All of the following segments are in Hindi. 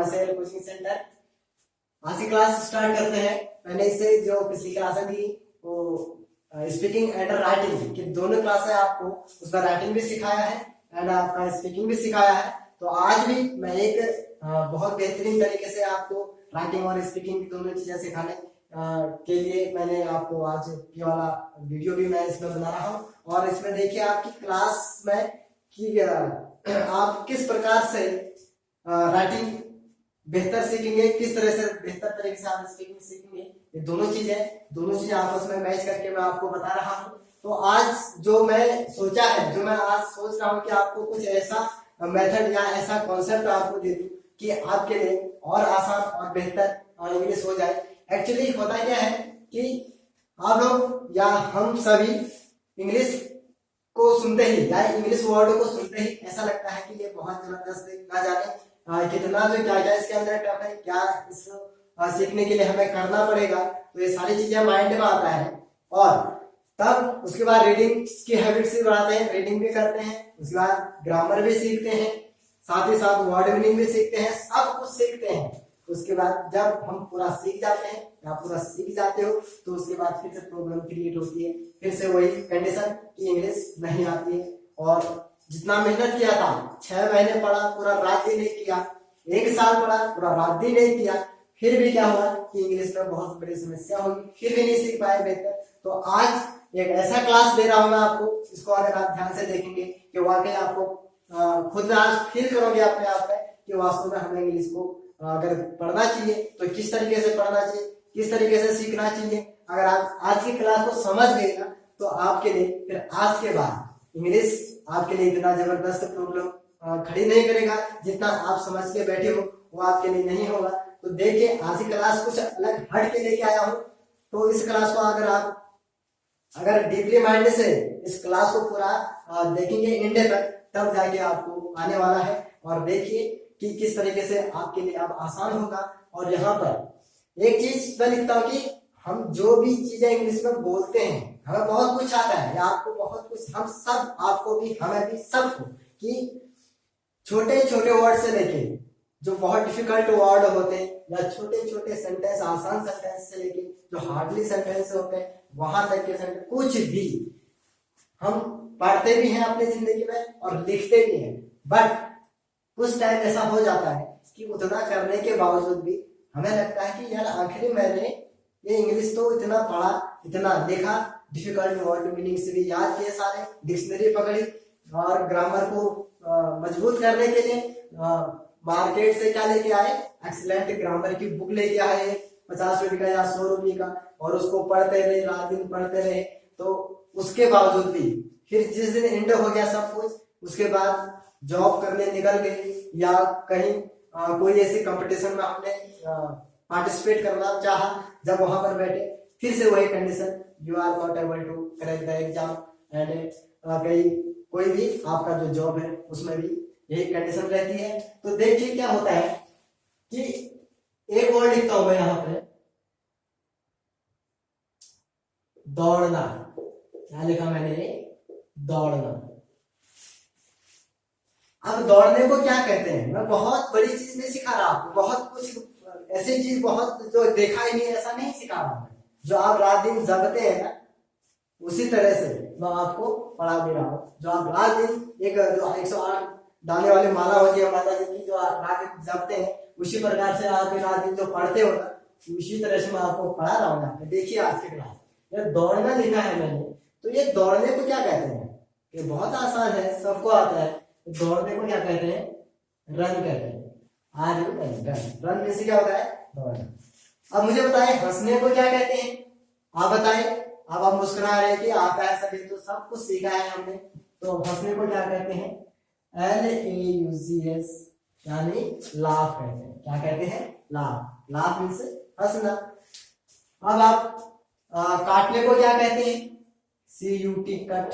मसेल कोचिंग सेंटर। आज की क्लास स्टार्ट करते हैं। मैंने इससे जो पिछली क्लासें दी वो स्पीकिंग एंड राइटिंग की दोनों क्लासें आपको उसका राइटिंग भी सिखाया है एंड आपका स्पीकिंग भी सिखाया है। तो आज भी मैं एक बहुत बेहतरीन तरीके से आपको राइटिंग और स्पीकिंग दोनों चीजें सिखाने के लिए मैंने आपको आज ये वाला वीडियो भी मैं इसमें बना रहा हूँ। और इसमें देखिए आपकी क्लास में कि आप किस प्रकार से राइटिंग बेहतर सीखेंगे, किस तरह से बेहतर तरीके से आप स्पीकिंग सीखेंगे। ये दोनों चीजें आपस में मैच करके मैं आपको बता रहा हूँ। तो आज जो मैं सोचा है, जो मैं आज सोच रहा हूँ कि आपको कुछ ऐसा मेथड या ऐसा कॉन्सेप्ट आपको दे दूं कि आपके लिए और आसान और बेहतर इंग्लिश हो जाए। एक्चुअली होता क्या है कि आप लोग या हम सभी इंग्लिश को सुनते ही या इंग्लिश वर्ड को सुनते ही ऐसा लगता है कि ये बहुत जबरदस्त है, ना जाने कितना जो क्या क्या इसके अंदर टफ है, क्या इसको सीखने के लिए हमें करना पड़ेगा। तो ये सारी चीजें माइंड में आता है और तब उसके बाद रीडिंग की हैबिट्स भी बढ़ाते हैं, रीडिंग भी करते हैं, उसके बाद ग्रामर भी सीखते हैं, साथ ही साथ वर्ड मीनिंग भी सीखते हैं, सब कुछ सीखते हैं। उसके बाद जब हम पूरा सीख जाते हैं या पूरा सीख जाते हो तो उसके बाद फिर से प्रॉब्लम क्रिएट होती है, फिर से वही कंडीशन कि इंग्लिश नहीं आती है। और जितना मेहनत किया था, 6 महीने पढ़ा, पूरा रात दिन नहीं किया, 1 साल पढ़ा, पूरा रात दिन नहीं किया, फिर भी क्या हुआ कि इंग्लिश में बहुत बड़ी समस्या होगी, फिर भी नहीं सीख पाए बेहतर। तो आज एक ऐसा क्लास दे रहा हूं मैं आपको, इसको अगर आप ध्यान से देखेंगे कि वाकई आपको खुद आज फील करोगे अपने आप में कि वास्तव में हमें इंग्लिश को अगर पढ़ना चाहिए तो किस तरीके से पढ़ना चाहिए, किस तरीके से सीखना चाहिए। अगर आप आज की क्लास को समझ गए ना तो आपके लिए फिर आज के बाद इंग्लिश आपके लिए इतना जबरदस्त प्रॉब्लम खड़ी नहीं करेगा, जितना आप समझ के बैठे हो वो आपके लिए नहीं होगा। तो देखिए आज की क्लास कुछ अलग हट के लेके आया हूँ। तो इस क्लास को अगर डीपली माइंड से इस क्लास को पूरा देखेंगे इंडे तक, तब जाके आपको आने वाला है। और देखिए कि किस तरीके से आपके लिए अब आसान होगा। और यहाँ पर एक चीज मैं लिखता हूँ कि हम जो भी चीजें इंग्लिश में बोलते हैं, हमें बहुत कुछ आता है या आपको बहुत कुछ, हम सब, आपको भी, हमें भी, सबको, कि छोटे छोटे वर्ड से लेके जो बहुत डिफिकल्ट वर्ड होते हैं या छोटे छोटे सेंटेंस, आसान सेंटेंस से लेके जो हार्डली सेंटेंस होते हैं, वहां तक के सेंटेंस कुछ भी हम पढ़ते भी हैं अपनी जिंदगी में और लिखते भी हैं। बट कुछ टाइम ऐसा हो जाता है कि उतना करने के बावजूद भी हमें लगता है कि यार आखिर मैंने ये इंग्लिश तो इतना पढ़ा, इतना लिखा, डिफिकल्ट वर्ड मीनिंग्स भी याद किए, सारे डिक्शनरी पकड़ी और ग्रामर को मजबूत करने के लिए मार्केट से क्या लेके आए, एक्सीलेंट ग्रामर की बुक लेके आए 50 रुपए का या 100 रुपए का, और उसको पढ़ते रहे, रात दिन पढ़ते रहे। तो उसके बावजूद भी फिर जिस दिन एंड हो गया सब कुछ, उसके बाद जॉब करने निकल गए या कहीं कोई ऐसे कंपटीशन में हमने पार्टिसिपेट करना चाहा, जब वहां पर बैठे फिर से वही condition, you are not able to crack the exam and कहीं कोई भी आपका जो जॉब है उसमें भी यही कंडीशन रहती है। तो देखिए क्या होता है कि एक वर्ड लिखता हूं मैं यहां पे, दौड़ना। क्या लिखा मैंने? दौड़ना। अब दौड़ने को क्या कहते हैं, मैं बहुत बड़ी चीज नहीं सिखा रहा आपको, बहुत कुछ ऐसी चीज बहुत जो देखा ही नहीं ऐसा नहीं सिखा रहा हूं। जो आप रात दिन जगते हैं ना, उसी तरह से मैं आपको पढ़ा भी रहा हूं। जो आप रात दिन एक जो 108 दाने वाली माला होती है माता जी की, जो आप रात दिन जगते हैं, उसी प्रकार से आप रात दिन जो पढ़ते हो ना, उसी तरह से मैं आपको पढ़ा रहा हूँ। देखिए आज की क्लास ये दौड़ना लिखा है मैंने, तो ये दौड़ने को क्या कहते हैं? ये बहुत आसान है, सबको आता है। दौड़ने को क्या कहते हैं? रन कहते हैं। आर यू रन, रन में से क्या होता है? दौड़ना। अब मुझे बताएं हंसने को क्या कहते हैं? आप बताएं। अब आप मुस्कुरा रहे हैं कि आता है सभी, तो सब कुछ सीखा है हमने। तो हंसने को क्या कहते हैं? LAUGS, यानी लाफ कहते हैं। क्या कहते हैं? लाफ। लाफ मीन्स हंसना। अब आप काटने को क्या कहते हैं? CUT, cut.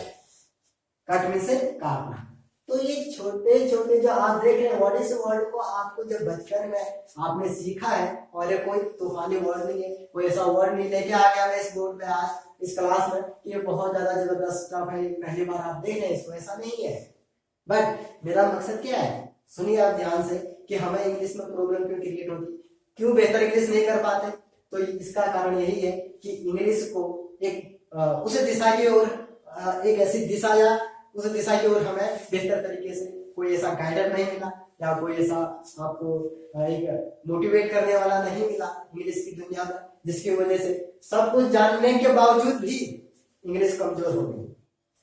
कट मीन्स काटना। तो ये छोटे छोटे जो आप देख रहे हैं वर्ड, इस वर्ड को आपको जब बचपन में आपने सीखा है, और ये कोई तूफानी वर्ड नहीं है, कोई ऐसा वर्ड नहीं लेके आ गया मैं इस बोर्ड पे आज इस क्लास में कि ये बहुत ज्यादा जबरदस्त स्टफ है, पहली बार आप देख रहे हैं इसको, ऐसा नहीं है। बट मेरा मकसद क्या है, सुनिए आप ध्यान से कि हमें इंग्लिश में प्रॉब्लम क्यों क्रिएट होती, क्यों बेहतर इंग्लिश नहीं कर पाते। तो इसका कारण यही है कि इंग्लिश को एक उस दिशा की ओर, एक ऐसी दिशा या उस दिशा की ओर हमें बेहतर तरीके से कोई ऐसा गाइडर नहीं मिला, या कोई ऐसा आपको एक मोटिवेट करने वाला नहीं मिला इंग्लिश की दुनिया में, जिसकी वजह से सब कुछ जानने के बावजूद भी इंग्लिश कमजोर हो गई।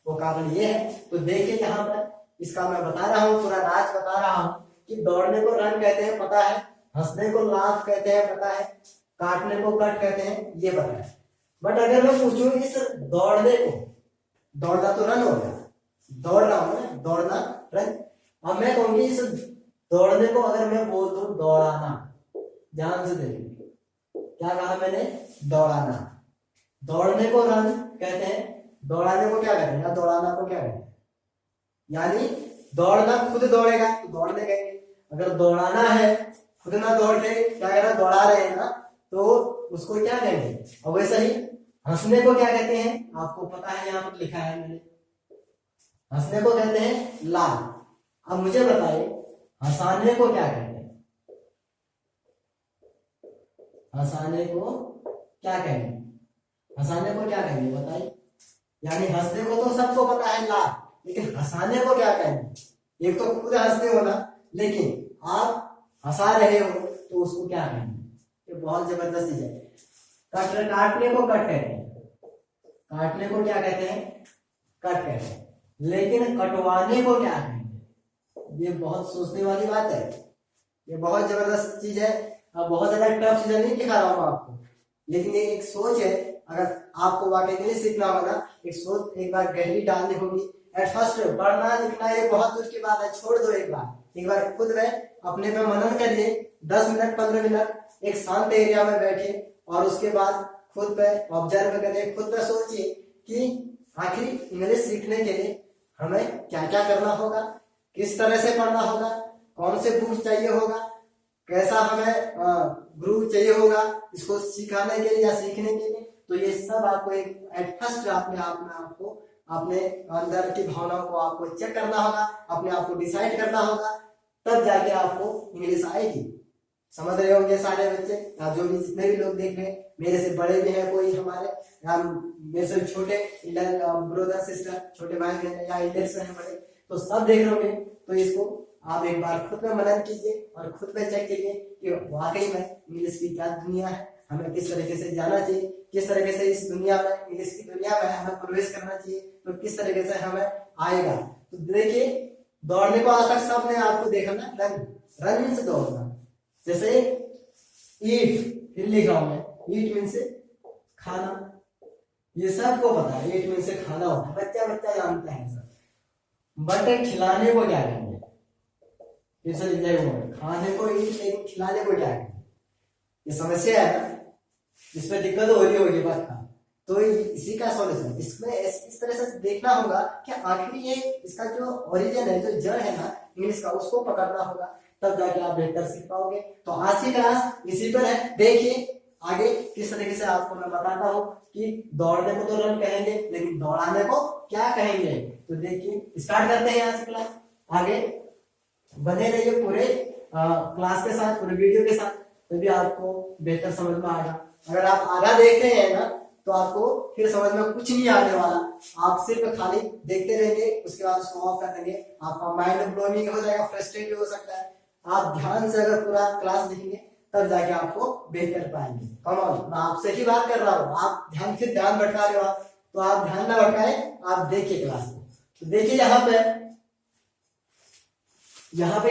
वो कारण ये है। तो देखिए यहाँ पर इसका मैं बता रहा हूँ, पूरा राज बता रहा हूँ कि दौड़ने को रन कहते हैं पता है, हंसने को लाफ कहते हैं पता है, काटने को कट कहते हैं ये पता है। बट अगर मैं पूछूं इस दौड़ने को, दौड़ना तो रन हो गया, दौड़ रहा हूं ना, दौड़ना रन। अब मैं कहूंगी इस दौड़ने को अगर मैं बोल दूं दौड़ाना, ध्यान से देखिए क्या कहा मैंने, दौड़ाना। दौड़ने को रन कहते हैं, दौड़ाने को क्या कहते हैं, या दौड़ाना को क्या कहते हैं। यानी दौड़ना खुद दौड़ेगा तो दौड़ने कहेंगे, अगर दौड़ाना है खुद ना दौड़ के क्या कह रहा है, दौड़ा रहे हैं ना, तो उसको क्या कहेंगे। और वैसे ही हंसने को क्या कहते हैं, आपको पता है, यहाँ पर लिखा है मैंने, हंसने को कहते हैं लाल। अब मुझे बताइए हंसाने को क्या कहते हैं, हंसाने को क्या कहेंगे, हंसाने को क्या कहेंगे बताइए। यानी हंसने को तो सबको पता है लाल, लेकिन हंसाने को क्या कहेंगे। एक तो खुद हंसते हो ना, लेकिन आप हंसा रहे हो तो उसको क्या कहेंगे। ये बहुत जबरदस्त चीज है। काटने को कट कहते हैं, काटने को क्या कहते हैं, कट कहते हैं। लेकिन कटवाने को क्या कहेंगे, ये बहुत सोचने वाली बात है, ये बहुत जबरदस्त चीज है। अब बहुत ज्यादा टफ चीजें नहीं दिखा रहा हूँ आपको, लेकिन ये एक सोच है। अगर आपको वाकई नहीं सीखना होगा, एक सोच एक बार गहरी डालनी होगी। एट फर्स्ट पढ़ना लिखना ये बहुत दूर की बात है, छोड़ दो। एक बार खुद में अपने पे मनन करिए, 10 मिनट 15 मिनट एक शांत एरिया में बैठिए, और उसके बाद खुद पे ऑब्जर्व करिए, खुद पे सोचिए कि आखिर इंग्लिश सीखने के लिए हमें क्या क्या करना होगा, किस तरह से पढ़ना होगा, कौन से बुक चाहिए होगा, कैसा हमें गुरु चाहिए होगा इसको सिखाने के लिए या सीखने के लिए। तो ये सब आपको एक एट फर्स्ट अपने आप में आपको अपने अंदर की भावनाओं को आपको चेक करना होगा, अपने आप को डिसाइड करना होगा, तब जाके आपको इंग्लिश आएगी। समझ रहे होंगे सारे बच्चे, या जो भी जितने भी लोग देख रहे हैं, मेरे से बड़े भी हैं कोई हमारे, या मेरे से छोटे ब्रदर सिस्टर, छोटे भाई बहन या इंडियन से हैं बड़े, तो सब देख रहे होंगे। तो इसको आप एक बार खुद में मनन कीजिए और खुद में चेक कीजिए कि वाकई में इंग्लिश की क्या दुनिया है, हमें किस तरीके से जाना चाहिए, किस तरीके से इस दुनिया में, इंग्लिश की दुनिया में हमें प्रवेश करना चाहिए, तो किस तरीके से हमें आएगा। तो देखिए दौड़ने को आज तक सबने आपको देखा ना, रन मीन्स दौड़ना। जैसे ईट, फिर लिखा हूं मैं, ईट मीन्स खाना, ये सबको पता है, ईट मीन्स खाना होता है, बच्चा बच्चा जानता है सब। बट खिलाने को क्या कहेंगे, खाने को ईट, लेकिन खिलाने को क्या कहेंगे। ये समस्या है ना, इसमें दिक्कत हो रही होगी बात का। तो इसी का सॉल्यूशन इसमें इस तरह से देखना होगा कि आखिर ये इसका जो ओरिजिन है, जो जड़ है ना इंग्लिश का, उसको पकड़ना होगा, तब जाके आप बेहतर सीख पाओगे। तो आज की क्लास इसी पर है। देखिए आगे किस तरीके से आपको मैं बताता हूँ कि दौड़ने को तो रन कहेंगे, लेकिन दौड़ाने को क्या कहेंगे। तो देखिए स्टार्ट करते हैं आज की क्लास। आगे बने रहिए पूरे क्लास के साथ, पूरे वीडियो के साथ, तभी आपको बेहतर समझ में आएगा। अगर आप आधा देख रहे हैं ना, तो आपको फिर समझ में कुछ नहीं आने वाला, आप सिर्फ खाली देखते रहेंगे, उसके बाद उसको ऑफ कर देंगे, आपका माइंड ब्लोइंग हो जाएगा, फ्रस्ट्रेट भी हो सकता है। आप ध्यान से अगर पूरा क्लास देखेंगे तब जाके आपको बेहतर पाएंगे। कमॉन, मैं आपसे ही बात कर रहा हूँ, आप ध्यान भटका रहे हो, तो आप ध्यान ना भटकाए, आप देखिए क्लास को। तो देखिए यहाँ पे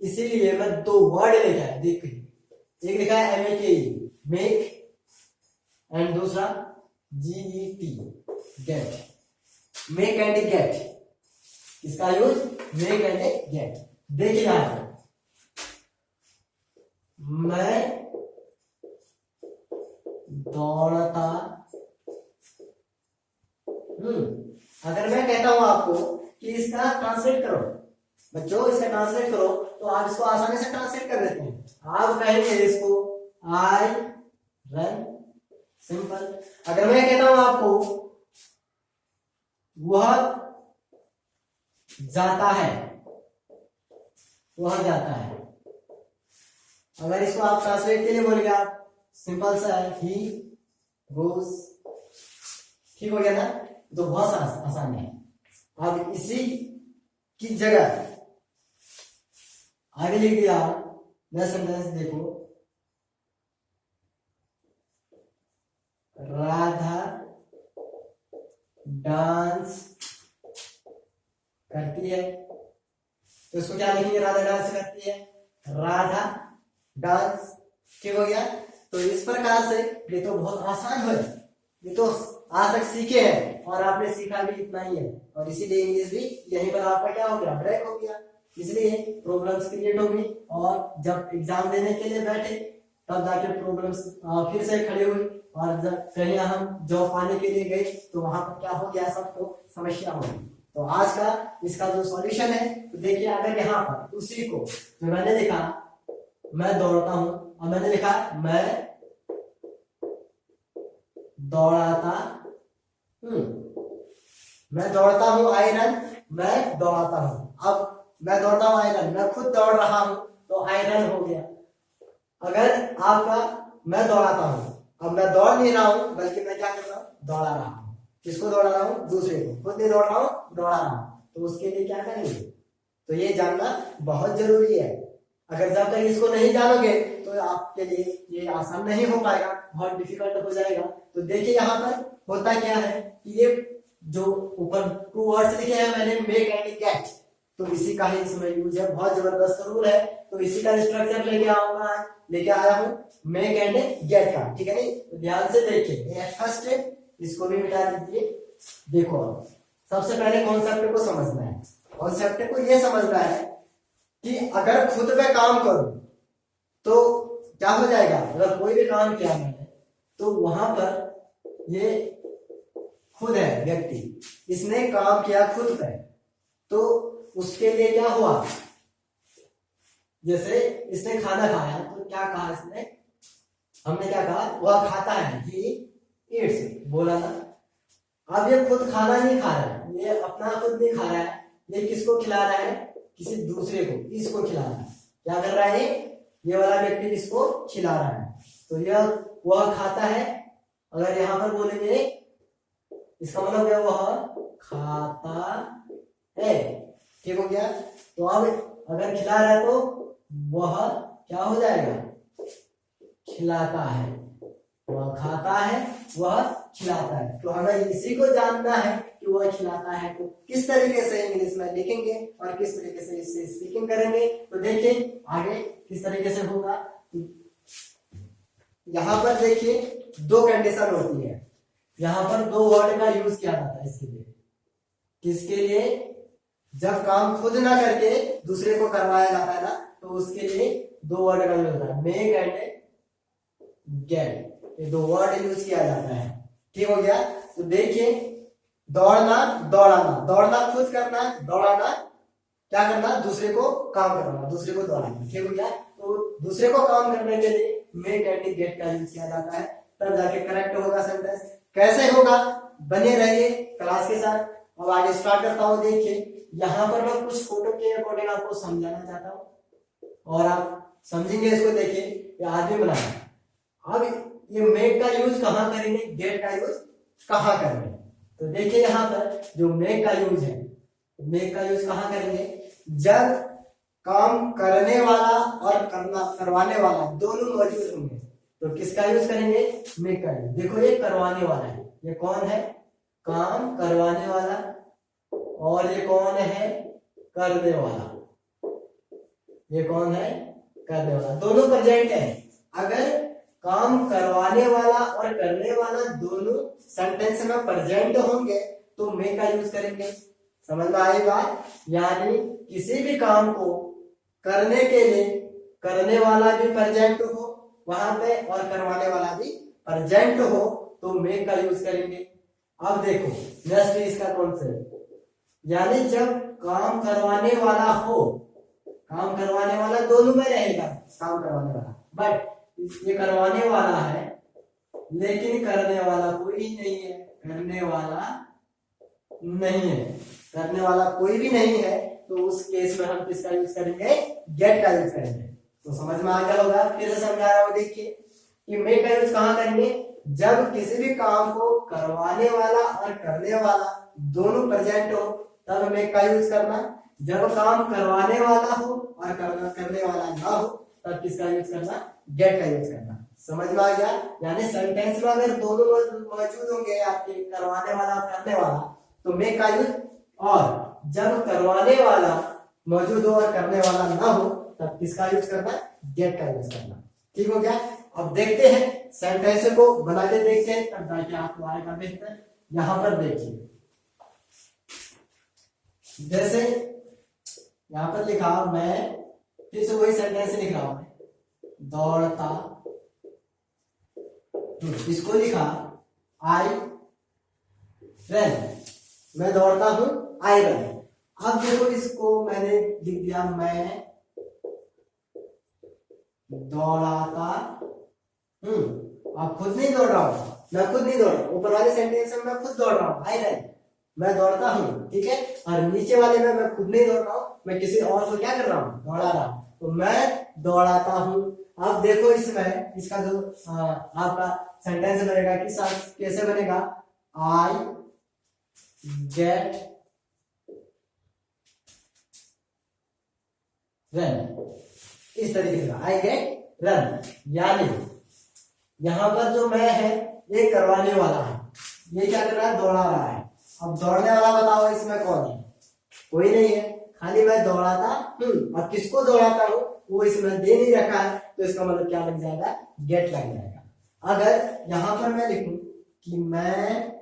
इसीलिए मैं 2 वर्ड लेके आया। देखिए एक लिखा है MEKE, मेक, एंड दूसरा GET, get. Make and get, इसका यूज मेक एंड गेट। देखिए यहां पर मैं दौड़ता अगर मैं कहता हूं आपको कि इसका ट्रांसलेट करो बच्चों, इसका ट्रांसलेट करो, तो आप इसको आसानी से ट्रांसलेट कर देते हैं। आप कहेंगे इसको आई रन, सिंपल। अगर मैं कहता हूं आपको वह जाता है, वह जाता है, अगर इसको आप ट्रांसलेट के लिए बोलेंगे, आप सिंपल सा है, ही गोज, ठीक हो गया ना, तो बहुत आसान है। अब इसी की जगह आगे लिख दिया नेक्स्ट सेंटेंस देखो, राधा डांस करती है, तो इसको क्या लिखेंगे, राधा डांस करती है, राधा डांस, ठीक हो गया। तो इस प्रकार से ये तो बहुत आसान है, ये तो आज तक सीखे हैं और आपने सीखा भी इतना ही है, और इसीलिए इंग्लिश भी यहीं पर आपका क्या हो गया, ब्रेक हो गया, इसलिए प्रॉब्लम्स क्रिएट होगी, और जब एग्जाम देने के लिए बैठे तब जाके प्रॉब्लम्स फिर से खड़ी हुई, और जब कहीं हम जॉब पाने के लिए गए तो वहां पर क्या हो गया, सबको समस्या हो गई। तो आज का इसका जो सॉल्यूशन है, तो देखिए अगर यहाँ पर उसी को जो मैंने लिखा, मैं दौड़ता हूं, और मैंने लिखा मैं दौड़ाता मैं दौड़ता हूं, आयरन, मैं दौड़ाता हूं। अब मैं दौड़ता हूं आयरन, मैं खुद दौड़ रहा हूं, तो आयरन हो गया। अगर आपका मैं दौड़ाता हूं, अब मैं दौड़ नहीं रहा हूं, बल्कि मैं क्या कर रहा हूं, दौड़ा रहा हूं। किसको दौड़ा रहा हूं, दूसरे को, खुद नहीं दौड़ रहा हूं, दौड़ा रहा हूं। तो उसके लिए क्या करेंगे, तो ये जानना बहुत जरूरी है। अगर जब तक इसको नहीं जानोगे तो आपके लिए ये आसान नहीं हो पाएगा, बहुत डिफिकल्ट हो जाएगा। तो देखिए यहाँ पर होता क्या है कि ये जो ऊपर 2 वर्ड्स लिखे हैं मैंने, मेक एंड गेट, तो इसी का ही इसमें यूज है, बहुत जबरदस्त रूल है। तो इसी का स्ट्रक्चर लेके आया हूँ, मेक एंड गेट का, ठीक है नहीं। तो ध्यान से देखिए, फर्स्ट इसको भी मिटा दीजिए। देखो सबसे पहले कॉन्सेप्ट को समझना है, कॉन्सेप्ट को ये समझना है कि अगर खुद पे काम करूं तो क्या हो जाएगा, अगर कोई भी काम किया मैंने तो वहां पर ये खुद है व्यक्ति, इसने काम किया खुद पे, तो उसके लिए क्या हुआ, जैसे इसने खाना खाया तो क्या कहा इसने, हमने क्या कहा, वह खाता है, ही ईट्स, बोला ना। अब ये खुद खाना नहीं खा रहा है, ये अपना खुद नहीं खा रहा है, ये किसको खिला रहा है, किसी दूसरे को, इसको खिला रहा है। क्या कर रहा है ये वाला व्यक्ति इसको खिला रहा है, तो यह वह खाता है। अगर यहां पर बोलेंगे इसका मतलब क्या, वह खाता है, ठीक हो गया। तो अब अगर खिला रहा है तो वह क्या हो जाएगा, खिलाता है, वह खाता है, वह खिलाता है। तो हमें इसी को जानना है कि वह खिलाता है तो किस तरीके से इंग्लिश में लिखेंगे और किस तरीके से इससे स्पीकिंग करेंगे। तो देखिए आगे किस तरीके से होगा। यहाँ पर देखिए 2 कंडीशन होती है, यहाँ पर 2 वर्ड का यूज किया जाता है इसके लिए, किसके लिए, जब काम खुद ना करके दूसरे को करवाया जाता है ना, तो उसके लिए 2 वर्ड का यूज होता है, मेक एंड गेट, ये 2 वर्ड यूज किया जाता है, ठीक हो गया। तो देखिए दौड़ना, दौड़ाना, दौड़ना खुद करना, दौड़ाना क्या करना, दूसरे को काम करवाना, दूसरे को दौड़ाना, ठीक हो गया। तो दूसरे को काम करने के लिए मेक एंड गेट का यूज किया जाता है, तब जाके करेक्ट होगा सेंटेंस। कैसे होगा, बने रहिए क्लास के साथ। अब आगे स्टार्ट करता हूँ। देखिए यहाँ पर मैं कुछ फोटो के अकॉर्डिंग आपको समझाना चाहता हूँ और आप समझेंगे इसको। देखिए ये आदमी बना है, अब ये मेक का यूज कहाँ करेंगे, गेट का यूज कहाँ करेंगे। तो देखिए यहाँ पर जो मेक का यूज है, मेक का यूज कहाँ करेंगे, जब काम करने वाला और करवाने वाला दोनों मौजूद होंगे तो किसका यूज करेंगे, मेक का यूज। देखो ये करवाने वाला है, ये कौन है, काम करवाने वाला, और ये कौन है, करने वाला, ये कौन है, करने वाला, दोनों प्रेजेंट है। अगर काम करवाने वाला और करने वाला दोनों सेंटेंस में प्रेजेंट होंगे तो मेक का यूज करेंगे। समझ में आई बात, यानी किसी भी काम को करने के लिए करने वाला भी प्रेजेंट हो वहां पे और करवाने वाला भी प्रेजेंट हो तो मेक का यूज करेंगे। अब देखो नेक्स्ट इसका कॉन्सेप्ट, यानी जब काम करवाने वाला हो, काम करवाने वाला दोनों में रहेगा, काम करवाने वाला, बट ये करवाने वाला है लेकिन करने वाला कोई नहीं है, करने वाला नहीं है, करने वाला कोई भी नहीं है, तो उस केस में हम किसका यूज करेंगे, गेट का यूज करेंगे। तो समझ में आ गया होगा। फिर से समझा रहा हूँ, देखिए कि मेक का यूज कहाँ करेंगे, जब किसी भी काम को करवाने वाला और करने वाला दोनों प्रेजेंट हो तब मेक का यूज करना। जब काम करवाने वाला हो और करने वाला ना हो तब किसका यूज करना, गेट का यूज करना। समझ में आ गया। यानी सेंटेंस में अगर दोनों मौजूद होंगे आपके, करवाने वाला और करने वाला, तो मेक का यूज, और जब करवाने वाला मौजूद हो और करने वाला ना हो तब किसका यूज करना, गेट का यूज करना। ठीक हो गया। अब देखते हैं सेंटेंस को बना के देखते हैं, तब जाके आपको आएगा बेहतर। यहां पर देखिए, जैसे यहां पर लिखा, मैं फिर से वही सेंटेंस लिख रहा हूं, दौड़ता, इसको लिखा आई रन, मैं दौड़ता हूं, आई रन। अब देखो इसको मैंने लिख दिया, मैं दौड़ाता हूं। अब खुद नहीं दौड़ रहा हूं, मैं खुद नहीं दौड़ रहा हूं, ऊपर वाले सेंटेंस में मैं खुद दौड़ रहा हूं, आई रन, मैं दौड़ता हूं, ठीक है। और नीचे वाले में मैं खुद नहीं दौड़ रहा हूं, मैं किसी और को क्या कर रहा हूं, दौड़ा रहा हूं। तो मैं दौड़ाता हूं। अब देखो इसमें इसका जो आपका सेंटेंस बनेगा कि कैसे बनेगा, आई गेट रन, इस तरीके से आई गेट रन। यानी यहां पर जो मैं है ये करवाने वाला है, ये क्या कर रहा है, दौड़ा रहा है। अब दौड़ने वाला बताओ इसमें कौन है, कोई नहीं है, खाली मैं दौड़ाता हूं। अब किसको दौड़ाता हूं वो इसमें दे नहीं रखा है, तो इसका मतलब क्या लग जाएगा, गेट लग जाएगा। अगर यहां पर मैं लिखूं कि मैं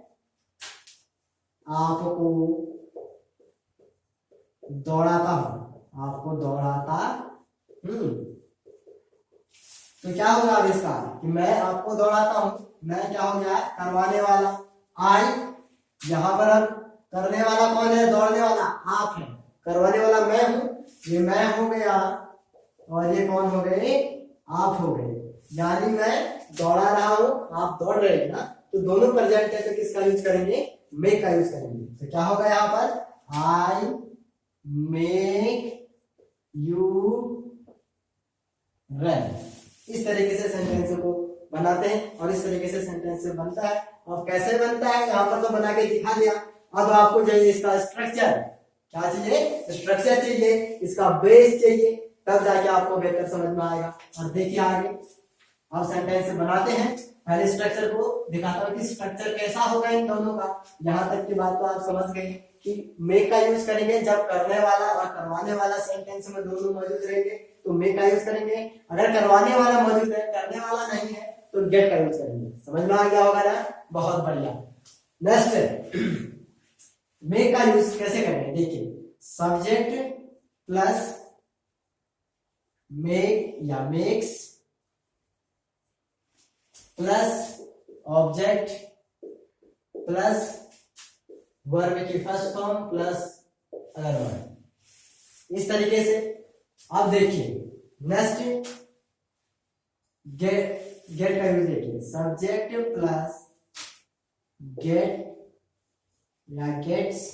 आपको दौड़ाता हूं, आपको दौड़ाता हूं, तो क्या होगा अब इसका, कि मैं आपको दौड़ाता हूं, मैं क्या हो गया, करवाने वाला, आई, यहां पर अब करने वाला कौन है, दौड़ने वाला आप है, करवाने वाला मैं हूं, ये मैं हो गया, और ये कौन हो गए, आप हो गए। यानी मैं दौड़ा रहा हूं, आप दौड़ रहे हैं ना, तो दोनों प्रेजेंट है, तो किसका यूज करेंगे, मेक का यूज करेंगे। तो क्या होगा यहाँ पर, आई मेक यू रन। इस तरीके से सेंटेंस को बनाते हैं, और इस तरीके से सेंटेंस बनता है। और कैसे बनता है यहाँ पर तो बना के दिखा दिया। अब आपको चाहिए इसका स्ट्रक्चर, क्या चाहिए, स्ट्रक्चर चाहिए, इसका बेस चाहिए, तब जाके आपको बेहतर समझ में आएगा। और देखिए आगे अब सेंटेंस बनाते हैं, पहले स्ट्रक्चर को दिखाता हूं कि स्ट्रक्चर कैसा होगा इन दोनों का। यहां तक की बात तो आप समझ गए कि मेक का यूज करेंगे जब करने वाला और करवाने वाला सेंटेंस में दोनों मौजूद रहेंगे तो मेक का यूज करेंगे। अगर करवाने वाला मौजूद है, करने वाला नहीं है, तो गेट का यूज करेंगे। समझ में आ गया होगा ना, बहुत बढ़िया। नेक्स्ट, मेक का यूज कैसे करेंगे, देखिए, सब्जेक्ट प्लस मेक या makes plus object plus verb की first form plus other verb, इस तरीके से। अब देखिए नेक्स्ट, गेट का यूज देखिए, सब्जेक्ट प्लस गेट या gets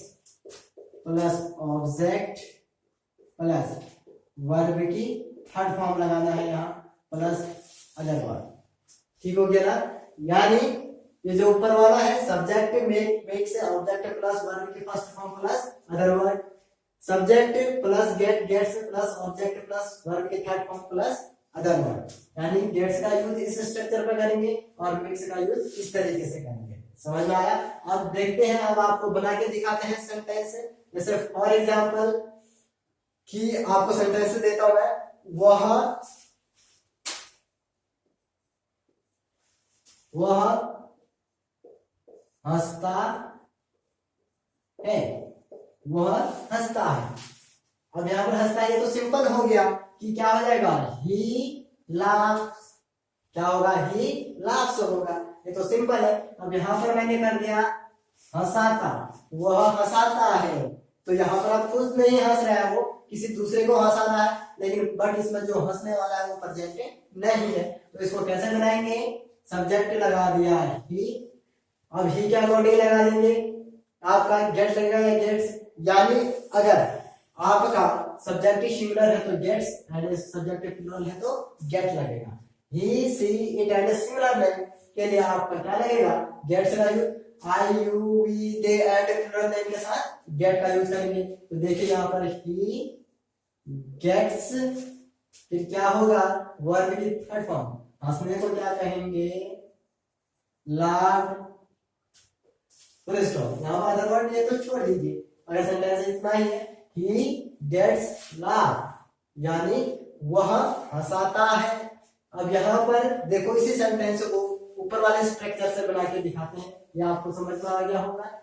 plus object plus verb की थर्ड फॉर्म लगाना है यहाँ, प्लस अदर वर्ब। ठीक हो गया ना। यानी ये जो ऊपर वाला है सब्जेक्ट मेक से ऑब्जेक्ट प्लस वर्ब की first form plus other verb, subject plus gets plus object plus verb की third form plus other verb. यानी गेट्स का यूज इस स्ट्रक्चर पर करेंगे और मेक्स का यूज इस तरीके से करेंगे। समझ में आया। अब देखते हैं, अब आपको बना के दिखाते हैं सेंटेंस। जैसे फॉर एग्जांपल कि आपको सेंटेंस देता हूं मैं, वह हंसता है, वह हंसता है। अब यहां पर हंसता है, ये तो सिंपल हो गया कि क्या हो जाएगा, ही लाफ्स, क्या होगा, ही लाफ्स होगा, ये तो सिंपल है। अब यहां पर मैंने कर दिया हंसाता, वह हंसाता है, तो यहां पर आप खुद नहीं हंस रहा है, वो किसी दूसरे को हंसा रहा है, लेकिन बट इसमें जो हंसने वाला है वो प्रेजेंट नहीं है। तो इसको कैसे बनाएंगे, सब्जेक्ट लगा दिया है ही, अब ही क्या अकॉर्डिंग लगा देंगे, आपका गेट लगेगा या गेट्स। यानी अगर आपका सब्जेक्टिव सिंगुलर है तो गेट्स एंड सब्जेक्टिव प्लूरल है तो गेट लगेगा। He she it and singular name के लिए आपका क्या लगेगा, गेट्स का use, I you we they and plural name के साथ गेट का यूज करेंगे। तो देखिए यहाँ पर ही गेट्स, फिर क्या होगा, वर्ब की थर्ड फॉर्म, हंसने को क्या कहेंगे, लाड, फुल स्टॉप। यहाँ पर अदर वर्ड ये तो छोड़ दीजिए, अगर सेंटेंस इतना ही है, ही गेट्स लाड, यानी वह हंसाता है। अब यहाँ पर देखो इसी सेंटेंस को ऊपर वाले स्ट्रक्चर से बना के दिखाते हैं, ये आपको समझ में आ गया होगा।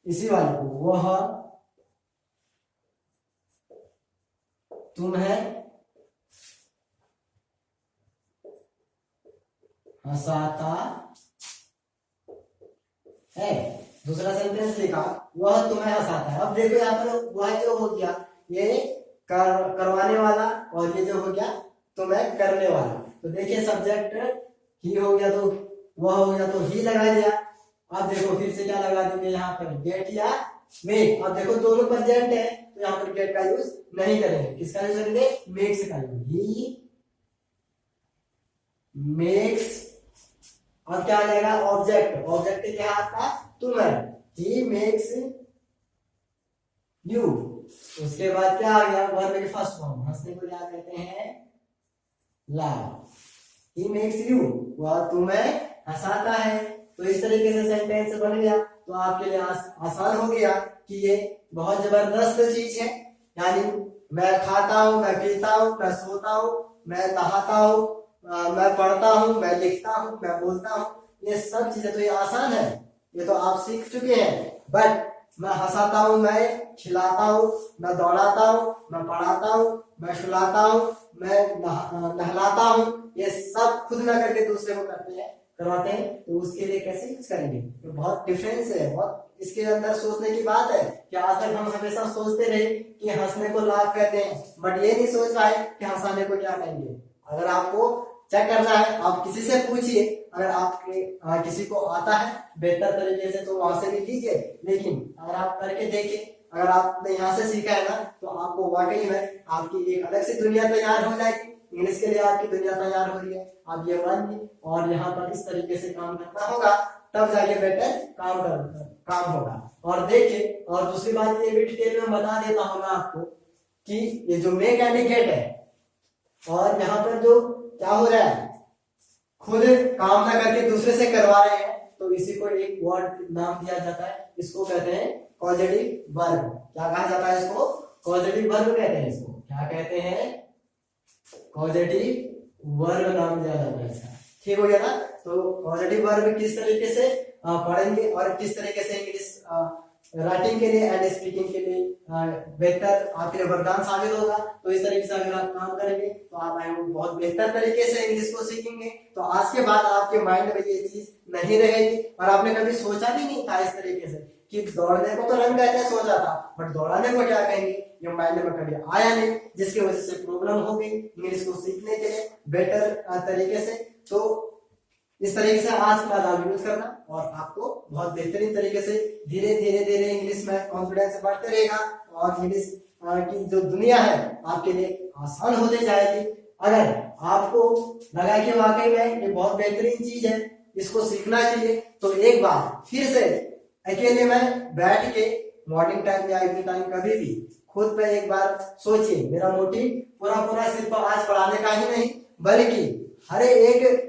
इसी वाले को, वह तुम्हें हंसाता है। दूसरा सेंटेंस लिखा, वह तुम्हें हंसाता है। अब देखो यहाँ पर वह जो हो गया ये करवाने वाला, और ये जो हो गया तुम्हें करने वाला। तो देखिए सब्जेक्ट ही हो गया तो वह हो गया तो ही लगा दिया। अब देखो फिर से क्या लगा देंगे यहाँ पर, गेट या मेक। अब देखो दोनों प्रेजेंट है तो यहाँ पर गेट का यूज नहीं करेंगे, किसका यूज करेंगे, मेक्स का यूज। ही मेक्स, और क्या आ जाएगा, ऑब्जेक्ट, ऑब्जेक्ट क्या आता है, तुम्हें, ही मेक्स यू। उसके बाद क्या आ गया, वर्ब की फर्स्ट फॉर्म, हंसने को क्या कहते हैं, लाफ। ही मेक्स यू, वह तुम्हें हंसाता है। तो इस तरीके से सेंटेंस बन गया। तो आपके लिए आसान हो गया कि ये बहुत जबरदस्त चीज है। यानी मैं खाता हूँ, मैं पीता हूँ, मैं सोता हूँ, मैं नहाता हूँ, मैं पढ़ता हूँ, मैं लिखता हूँ, मैं बोलता हूँ, ये सब चीजें तो ये आसान है, ये तो आप सीख चुके हैं। बट मैं हंसाता हूँ, मैं खिलाता हूँ, मैं दौड़ाता हूँ, मैं पढ़ाता हूँ, मैं सुलाता हूँ, मैं नहलाता हूँ, ये सब खुद ना करके दूसरे को करवाते हैं। तो उसके लिए कैसे यूज करेंगे, तो बहुत डिफरेंस है, बहुत इसके अंदर सोचने की बात है कि आज तक हम हमेशा सोचते रहे कि हंसने को लाभ कहते हैं, बट ये नहीं सोच पाए कि हंसाने को क्या कहेंगे। अगर आपको चेक करना है, आप किसी से पूछिए, अगर आपके किसी को आता है बेहतर तरीके से तो वहां से भी लीजिए, लेकिन अगर आप करके देखिए, अगर आपने यहाँ से सीखा है ना, तो आपको वाकई में आपकी एक अलग सी दुनिया तैयार हो जाएगी। इंग्लिश के लिए आपकी दुनिया तैयार हो रही है, आप ये मानिए, और यहाँ पर इस तरीके से काम करना होगा, तब जाके बेटर काम होगा। और देखिए, और दूसरी बात ये भी डिटेल में बता देता हूँ मैं आपको कि ये जो मेक एंड गेट है, और यहाँ पर जो क्या हो रहा है, खुद काम ना करके दूसरे से करवा रहे हैं, तो इसी को एक वर्ड नाम दिया जाता है, इसको कहते हैं कॉजेटिव वर्ब। क्या कहा जाता है इसको, कॉजेटिव वर्ब कहते हैं। इसको क्या कहते हैं, कॉजेटिव वर्ब नाम दिया जाता है इसका। ठीक हो गया ना। तो कॉजेटिव वर्ब किस तरीके से पढ़ेंगे और किस तरीके से इंग्लिश राइटिंग के लिए एंड स्पीकिंग के लिए बेहतर आपके लिए वरदान साबित होगा। तो इस तरीके से अगर आप काम करेंगे तो आप बहुत बेहतर तरीके से इंग्लिश को सीखेंगे। तो आज के बाद आपके माइंड में ये चीज नहीं रहेगी, और आपने कभी सोचा भी नहीं था इस तरीके से कि दौड़ने को तो रन कहते हैं, सोचा था, बट दौड़ाने को क्या कहेंगे, ये माइंड में कभी आया नहीं, जिसकी वजह से प्रॉब्लम हो गई इंग्लिश को सीखने के लिए बेहतर तरीके से। तो इस तरीके से आज के बाद आप यूज करना, और आपको बहुत बेहतरीन तरीके से धीरे धीरे धीरे इंग्लिश में कॉन्फिडेंस बढ़ते रहेगा, और इंग्लिश की जो दुनिया है आपके लिए आसान होते जाएगी। अगर आपको लगा कि वाकई में ये बहुत बेहतरीन चीज है, इसको सीखना चाहिए, तो एक बार फिर से अकेले में बैठ के मॉर्निंग टाइम या इवनिंग टाइम कभी भी खुद पे एक बार सोचिए, मेरा मोटिव पूरा सिर्फ आज पढ़ाने का ही नहीं, बल्कि हर एक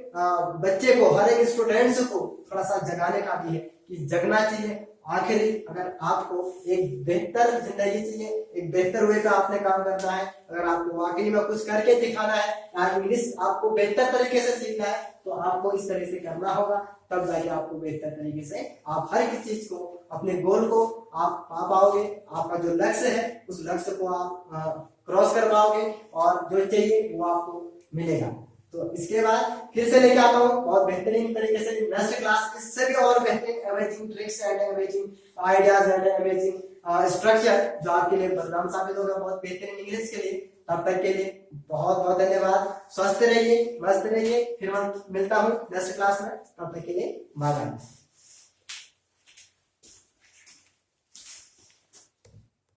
बच्चे को, हर एक स्टूडेंट्स को थोड़ा सा जगाने का भी है कि जगना चाहिए। आखिरी अगर आपको एक बेहतर जिंदगी चाहिए, एक बेहतर वे का आपने काम करना है, अगर आपको वाकई में कुछ करके दिखाना है, इंग्लिश आपको बेहतर तरीके से सीखना है, तो आपको इस तरह से करना होगा, तब जाके आपको बेहतर तरीके से आप हर एक चीज को, अपने गोल को आप पा पाओगे। आपका जो लक्ष्य है उस लक्ष्य को आप क्रॉस कर पाओगे, और जो चाहिए वो आपको मिलेगा। तो इसके बाद फिर से लेके आता हूँ बहुत बेहतरीन तरीके से नेक्स्ट क्लास, इससे भी और बेहतरीन amazing tricks and amazing ideas and amazing structure जो आपके लिए वरदान साबित होगा बहुत बेहतरीन इंग्लिश के लिए। तब तक के लिए बहुत बहुत धन्यवाद। स्वस्थ रहिए, मस्त रहिए। फिर मैं मिलता हूँ नेक्स्ट क्लास में, तब तक के लिए बाय बाय।